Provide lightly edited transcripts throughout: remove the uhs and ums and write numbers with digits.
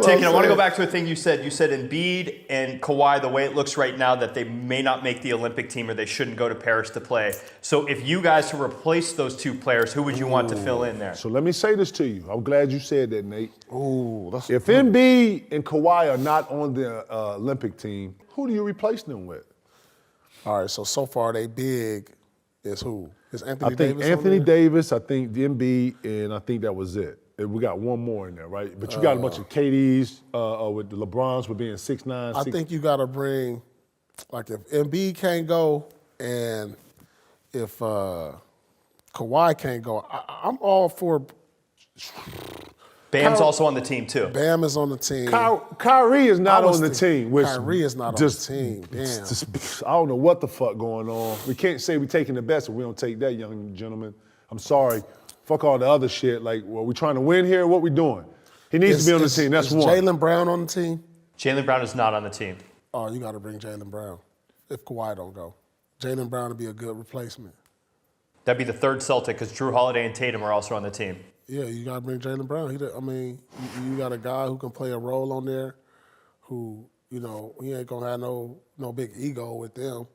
Taken, I want to go back to a thing you said. You said Embiid and Kawhi, the way it looks right now, that they may not make the Olympic team or they shouldn't go to Paris to play. So if you guys to replace those two players, who would you want to fill in there? So let me say this to you. I'm glad you said that, Nate. If good. Embiid and Kawhi are not on the Olympic team, who do you replace them with? All right, so far they big is who? Is Anthony I think Davis Anthony Davis, I think Embiid, and I think that was it. And we got one more in there, right? But you got a bunch of KDs with the LeBrons with being 6'9". I think you got to bring, like if Embiid can't go and if Kawhi can't go, I'm all for. Bam's also on the team too. Bam is on the team. Kyrie is not on the team. Kyrie is not on the team. Damn. I don't know what the fuck going on. We can't say we're taking the best if we don't take that, young gentleman. I'm sorry. Fuck all the other shit. Like, well, we trying to win here? What we doing? He needs to be on the team. That's one. Is Jaylen Brown on the team? Jaylen Brown is not on the team. Oh, you got to bring Jaylen Brown if Kawhi don't go. Jaylen Brown would be a good replacement. That'd be the third Celtic because Drew Holiday and Tatum are also on the team. Yeah, you got to bring Jaylen Brown. You got a guy who can play a role on there who, he ain't going to have no big ego with them.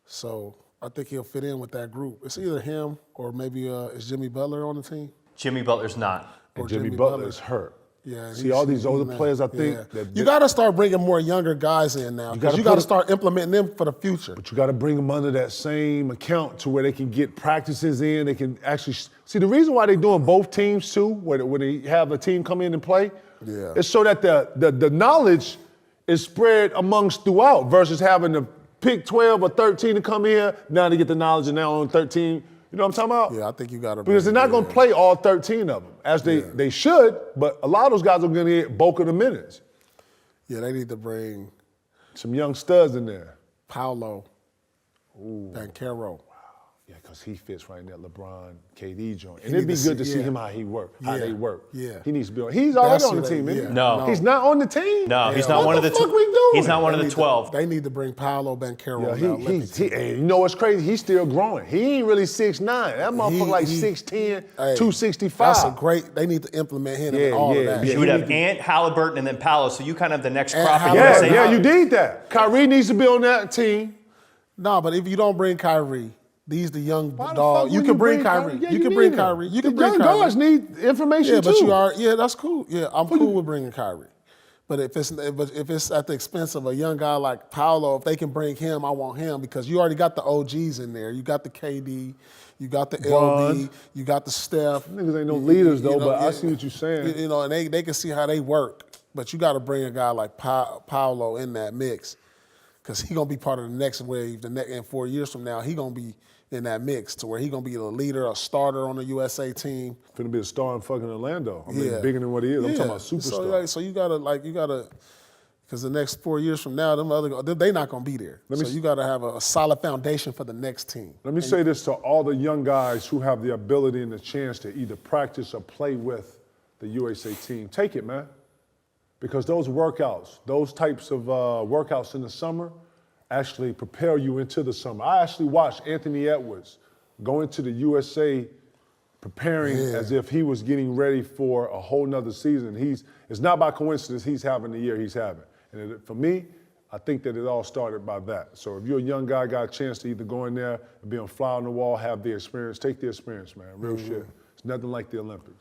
So I think he'll fit in with that group. It's either him or maybe is Jimmy Butler on the team? Jimmy Butler's not. And Jimmy Butler is hurt. Yeah. See, all these older players, I think. Yeah. You got to start bringing more younger guys in now because you got to start implementing them for the future. But you got to bring them under that same account to where they can get practices in. They can actually see the reason why they're doing both teams too, where they have a team come in and play, is so that the knowledge is spread amongst throughout versus having to pick 12 or 13 to come here. Now they get the knowledge and now on 13. You know what I'm talking about? Yeah, I think you got to. Because they're not going to play all 13 of them, as they should, but a lot of those guys are going to get bulk of the minutes. Yeah, they need to bring some young studs in there. Paolo Banchero. Yeah, because he fits right in that LeBron, KD joint. And it'd be good to see him how they work. Yeah. He needs to be on. He's already on the team, isn't he? No. He's not on the team? No, he's not one of the 12. He's not one of the 12. They need to bring Paolo Banchero. And you know what's crazy? He's still growing. He ain't really 6'9". That motherfucker like 6'10", 265. They need to implement him in all of that. You would have Ant, Halliburton, and then Paolo, so you kind of have the next crop of Yeah, you need that. Kyrie needs to be on that team. No, but if you don't bring Kyrie, these the young dog. You can bring Kyrie. You can bring Kyrie. You can bring Kyrie. Young guys need information too. But that's cool. Yeah, I'm cool with bringing Kyrie. But if it's at the expense of a young guy like Paolo, if they can bring him, I want him because you already got the OGs in there. You got the KD, you got the LB, you got the Steph. Niggas ain't no leaders though, but I see what you're saying. And they can see how they work. But you got to bring a guy like Paolo in that mix because he's gonna be part of the next wave. In 4 years from now, he's gonna be in that mix to where he's gonna be a leader, a starter on the USA team. Finna be a star in fucking Orlando. I mean, bigger than what he is. I'm talking about superstar. So you gotta, because the next 4 years from now, they not gonna be there. So you gotta have a solid foundation for the next team. Let me say this to all the young guys who have the ability and the chance to either practice or play with the USA team. Take it, man. Because those workouts, those types of workouts in the summer, actually prepare you into the summer. I actually watched Anthony Edwards go into the USA preparing as if he was getting ready for a whole nother season. It's not by coincidence he's having the year he's having. And for me, I think that it all started by that. So if you're a young guy, got a chance to either go in there and be on fly on the wall, have the experience, take the experience, man. Real shit. It's nothing like the Olympics.